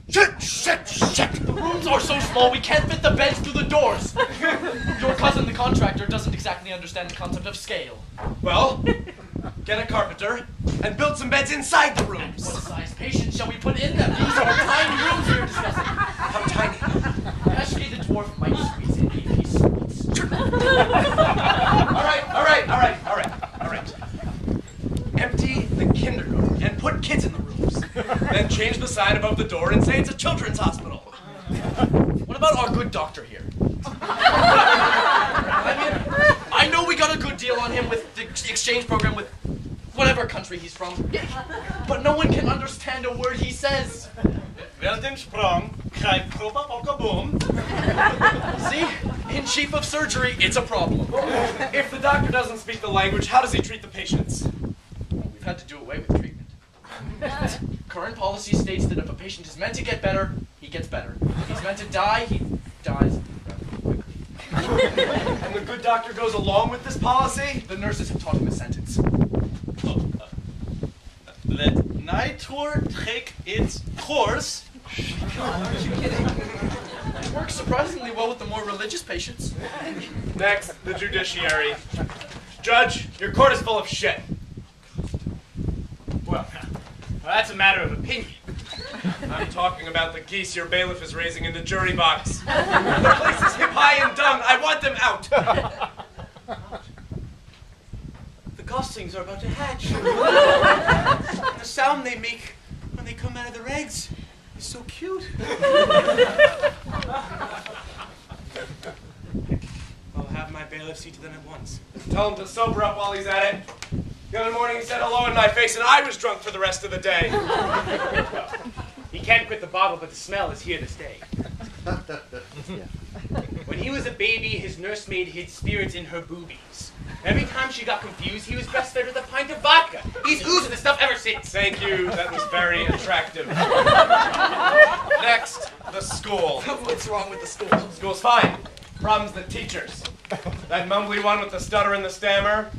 Shit! The rooms are so small we can't fit the beds through the doors. Your cousin, the contractor, doesn't exactly understand the concept of scale. Well, get a carpenter and build some beds inside the rooms. What size patients shall we put in them? These are tiny rooms we are discussing. How tiny? Actually, the dwarf might squeeze in a piece of meat. All right. Empty the kindergarten and put kids in the rooms. Then change the sign above the door and say it's a children's hospital. What about our good doctor here? I know we got a good deal on him with the exchange program with whatever country he's from, but no one can understand a word he says. Weltensprung, krijg propa boom. See? In chief of surgery, it's a problem. If the doctor doesn't speak the language, how does he treat the patients? We've had to do away with treatment. Current policy states that if a patient is meant to get better, he gets better. If he's meant to die, he dies rather quickly. And the good doctor goes along with this policy? The nurses have taught him a sentence. Let Nightour take its course. Aren't you kidding? It works surprisingly well with the more religious patients. Next, the judiciary. Judge, your court is full of shit. Well, that's a matter of opinion. I'm talking about the geese your bailiff is raising in the jury box. The place is hip high and dung. I want them out. The goslings are about to hatch. And the sound they make when they come out of their eggs is so cute. I'll have my bailiff see to them at once. Tell him to sober up while he's at it. The other morning he said hello in my face and I was drunk for the rest of the day. He can't quit the bottle, but the smell is here to stay. When he was a baby, his nursemaid hid spirits in her boobies. Every time she got confused, he was breastfed with a pint of vodka. He's oozed the stuff ever since. Thank you, that was very attractive. Next, the school. What's wrong with the school? School's fine. Problem's the teachers. That mumbly one with the stutter and the stammer.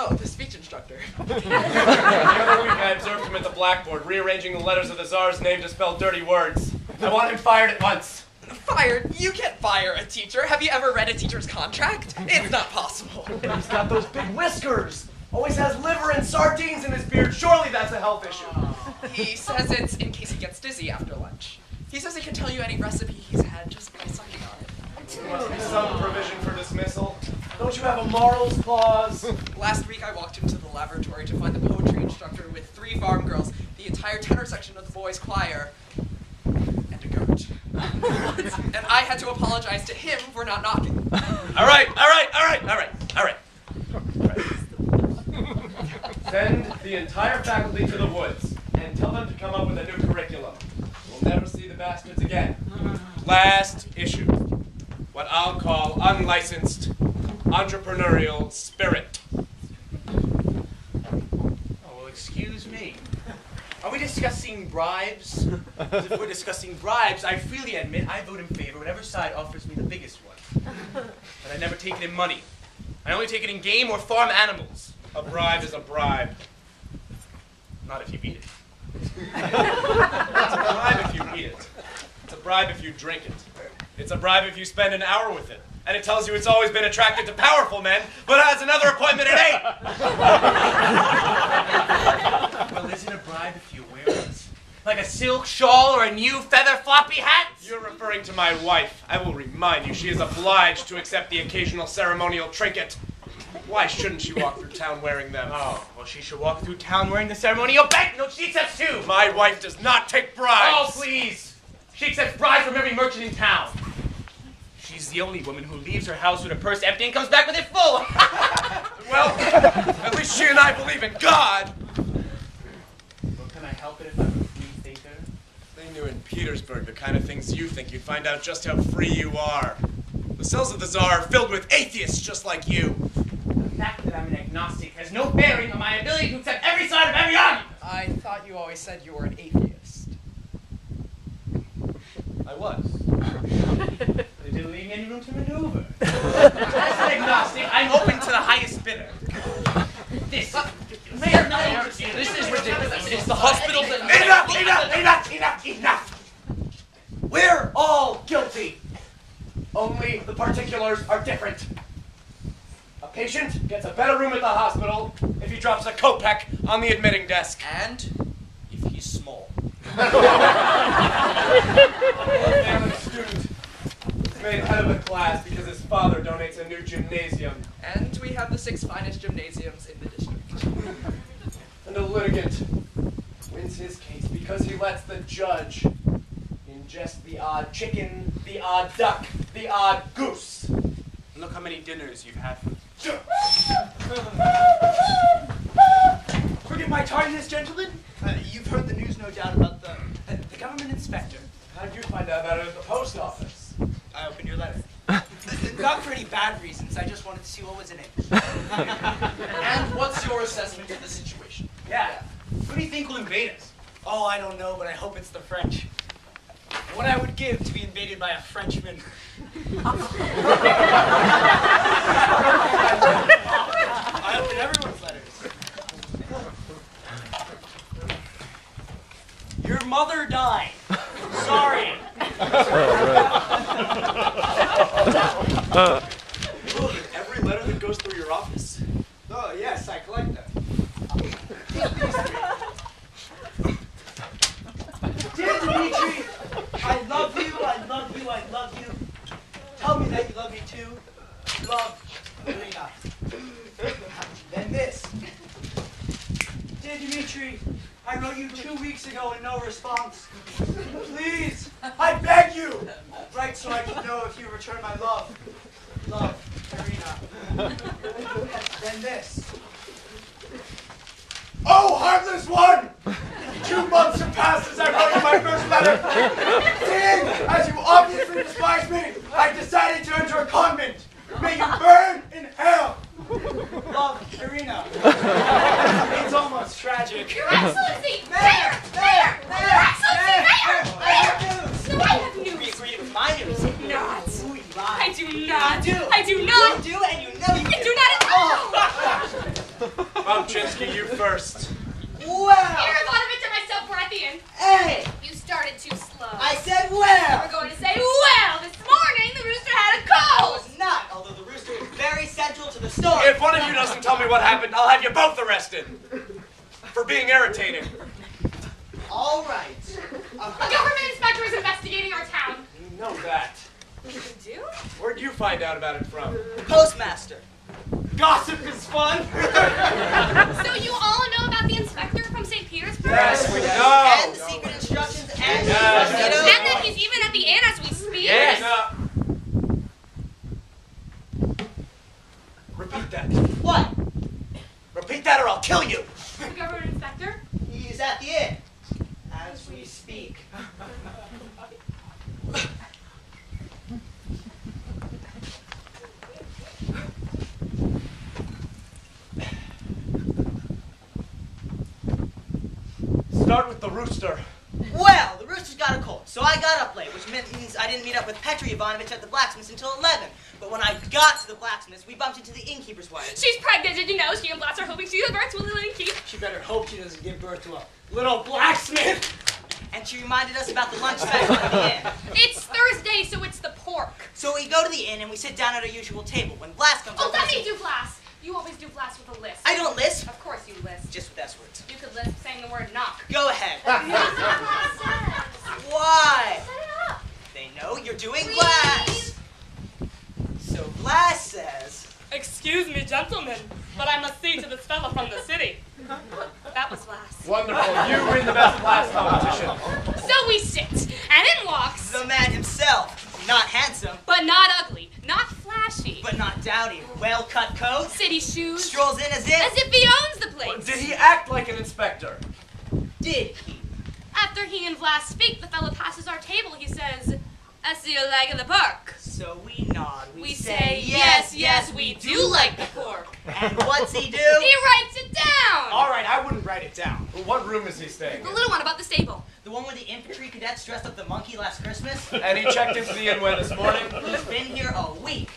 Oh, the speech instructor. The other week I observed him at the blackboard, rearranging the letters of the Tsar's name to spell dirty words. I want him fired at once. Fired? You can't fire a teacher. Have you ever read a teacher's contract? It's not possible. He's got those big whiskers. Always has liver and sardines in his beard. Surely that's a health issue. He says it's in case he gets dizzy after lunch. He says he can tell you any recipe he's had just by sucking on it. There must be some provision for dismissal. Don't you have a morals clause? Last week I walked into the laboratory to find the poetry instructor with 3 farm girls, the entire tenor section of the boys' choir, and a goat. And I had to apologize to him for not knocking. All right. Send the entire faculty to the woods and tell them to come up with a new curriculum. We'll never see the bastards again. Last issue. What I'll call unlicensed entrepreneurial spirit. Oh, well, excuse me. Are we discussing bribes? If we're discussing bribes, I freely admit I vote in favor whatever side offers me the biggest one. But I never take it in money. I only take it in game or farm animals. A bribe is a bribe. Not if you eat it. It's a bribe if you eat it. It's a bribe if you drink it. It's a bribe if you spend an hour with it. And it tells you it's always been attracted to powerful men, but has another appointment at 8. Well, isn't a bribe if you wear it? Like a silk shawl or a new feather floppy hat? You're referring to my wife. I will remind you, she is obliged to accept the occasional ceremonial trinket. Why shouldn't she walk through town wearing them? Oh, well, she should walk through town wearing the ceremonial banknote she accepts too. My wife does not take bribes. Oh, please. She accepts bribes from every merchant in town. She's the only woman who leaves her house with her purse empty and comes back with it full. Well, at least she and I believe in God. Well, can I help it if I'm a free thinker? They knew in Petersburg the kind of things you think, you'd find out just how free you are. The cells of the Tsar are filled with atheists just like you. The fact that I'm an agnostic has no bearing on my ability to accept every side of every argument. I thought you always said you were an atheist. I was. They didn't leave me any room to maneuver. As an agnostic, I'm open to the highest bidder. This is ridiculous. This is ridiculous. It's the hospital that... Enough! We're all guilty. Only the particulars are different. A patient gets a better room at the hospital if he drops a kopeck on the admitting desk. And if he's small. A family student is made head of the class because his father donates a new gymnasium. And we have the 6 finest gymnasiums in the district. And a litigant wins his case because he lets the judge ingest the odd chicken, the odd duck, the odd goose. And look how many dinners you've had. Forgive my tardiness, gentlemen. You've heard the news, no doubt, about the government inspector. How did you find out about it at the post office? I opened your letter. Not for any bad reasons. I just wanted to see what was in it. And what's your assessment of the situation? Yeah. Who do you think will invade us? Oh, I don't know, but I hope it's the French. What I would give to be invaded by a Frenchman. I open everyone's letters. Your mother died. Sorry. Every letter that goes through your office? Oh, yes, I collect them. Dear Dimitri, I love you, I love you, I love you. Tell me that you love me too. Love, Irina. Then this. Dear Dimitri, I wrote you 2 weeks ago and no response. Please, I beg you, write so I can know if you return my love. Love, Irina. Then this. Oh, heartless one! 2 months have passed since I wrote you my first letter. Seeing as you obviously despise me, I decided to enter a convent. May you burn in hell. Love, Irina. It's almost tragic. Your Excellency! Mayor! Mayor! Mayor! Your Excellency, Mayor! I have news! No, I have news. We agreed it was my news. Not. Ooh, you lied. I do not. You do. I do not. You do, and you know you I do not at all. Bumchinsky, you first. Well! Here, Ivanovich and myself were at the inn. Hey! You started too slow. I said You well! were going to say, well, this morning the rooster had a I cold. was not, although the rooster is very central to the story. If one of you doesn't tell me what happened, I'll have you both arrested for being irritating. All right. A government inspector is investigating our town. You know that. You do? Where'd you find out about it from? The postmaster. Gossip is fun. So you all know about the inspector from St. Petersburg? Yes, we And know. the secret instructions and Yes. the And that he's even at the inn as we speak? Yes. Repeat that. What? Repeat that or I'll kill you. The government inspector? He's at the inn. As we speak. Start with the rooster. Well, the rooster's got a cold, so I got up late, which means I didn't meet up with Petri Ivanovich at the blacksmith's until 11. But when I got to the blacksmith's, we bumped into the innkeeper's wife. She's pregnant, did you know? She and Blas are hoping to give birth to a little keep. She better hope she doesn't give birth to a little blacksmith. And she reminded us about the lunch special at the inn. It's Thursday, so it's the pork. So we go to the inn and we sit down at our usual table. When Blas comes Oh, up, let I me say, do Blas. You always do Blas with a lisp. I don't lisp. Of course you lisp. Just with S words. You could lisp saying the word knock. Go ahead. That's what Blas says. Why? Set it up. They know you're doing Please. Blas. So Blas says, Excuse me, gentlemen, but I must see to this fellow from the city. That was Blas. Wonderful. You win the best class competition. So we sit, and in walks, the man himself. Not handsome, but not ugly, not flashy. but not dowdy. Well-cut coat. City shoes, Strolls in as as if. if he owns the place. Did he act like an inspector? Did he? After he and Blas speak, the fellow passes our table. He says, I see you like the pork. So we nod. We say, yes, yes, we do like the pork. And what's he do? He writes it down. All right, I wouldn't write it down. Well, what room is he staying The in? little one about the stable. The one where the infantry cadets dressed up the monkey last Christmas? And he checked into the inn when this morning? He's been here a week.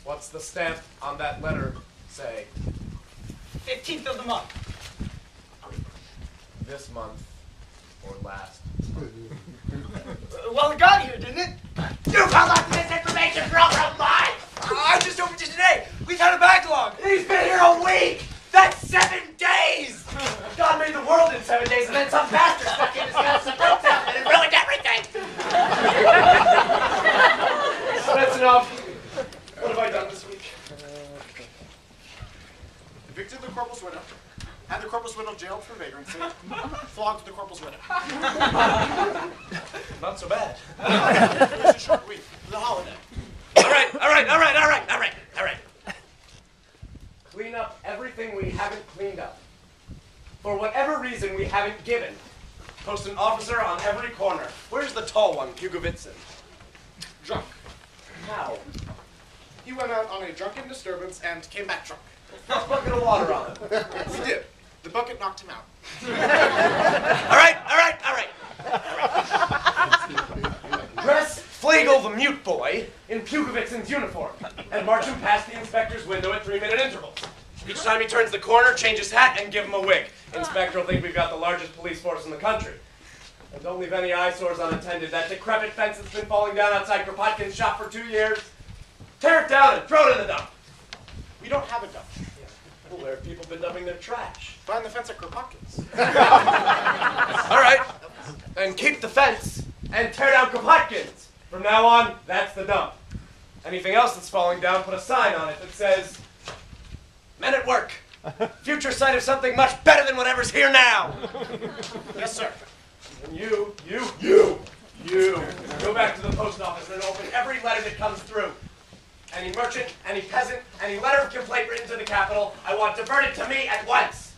What's the stamp on that letter say? 15th of the month. This month or last. Well, it got here, didn't it? You call up this information from mine! I just opened it today. We've had a backlog. He's been here a week! That's 7 days! God made the world in 7 days, and then some bastard stuck in his house and broke down and it ruined everything! That's enough. What have I done this week? Evicted the corporal's widow, had the corporal's widow jailed for vagrancy, flogged the corporal's widow. Not so bad. It was a short week. It was a holiday. All right. Clean up everything we haven't cleaned up. For whatever reason we haven't given. Post an officer on every corner. Where's the tall one, Pugovitson? Drunk. How? He went out on a drunken disturbance and came back drunk. A bucket of water on him. He did. The bucket knocked him out. All right. Dress Flegel the mute boy in Pugovitson's uniform and march him past the inspector's window at 3-minute intervals. Each time he turns the corner, change his hat, and give him a wig. Inspector will think we've got the largest police force in the country. And don't leave any eyesores unattended. That decrepit fence that's been falling down outside Kropotkin's shop for 2 years. Tear it down and throw it in the dump. We don't have a dump. Well, where have people been dumping their trash? Behind the fence at Kropotkin's. All right. And keep the fence and tear down Kropotkin's. From now on, that's the dump. Anything else that's falling down, put a sign on it that says, "Men at work. Future sight of something much better than whatever's here now." Yes, sir. And you, go back to the post office and open every letter that comes through. Any merchant, any peasant, any letter of complaint written to the capital, I want diverted to me at once.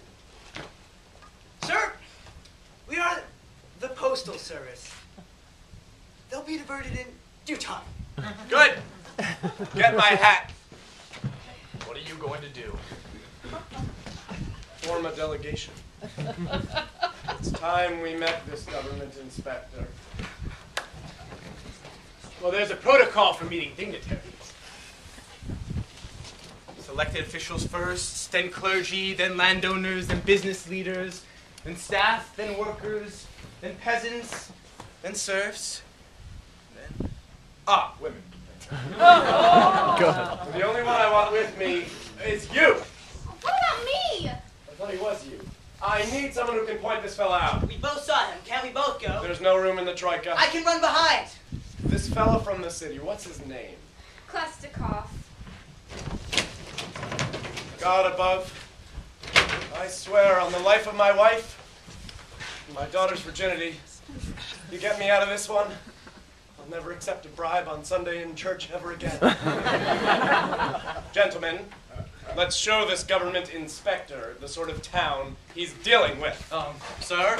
Sir, we are the Postal Service. They'll be diverted in due time. Good. Get my hat. What are you going to do? Form a delegation. It's time we met this government inspector. Well, there's a protocol for meeting dignitaries. Elected officials first, then clergy, then landowners, then business leaders, then staff, then workers, then peasants, then serfs, then... Women. The only one I want with me is you. What about me? I thought he was you. I need someone who can point this fella out. We both saw him. Can't we both go? There's no room in the troika. I can run behind. This fella from the city, what's his name? Klastikov. God above, I swear on the life of my wife and my daughter's virginity, you get me out of this one, I'll never accept a bribe on Sunday in church ever again. Gentlemen, let's show this government inspector the sort of town he's dealing with. Sir?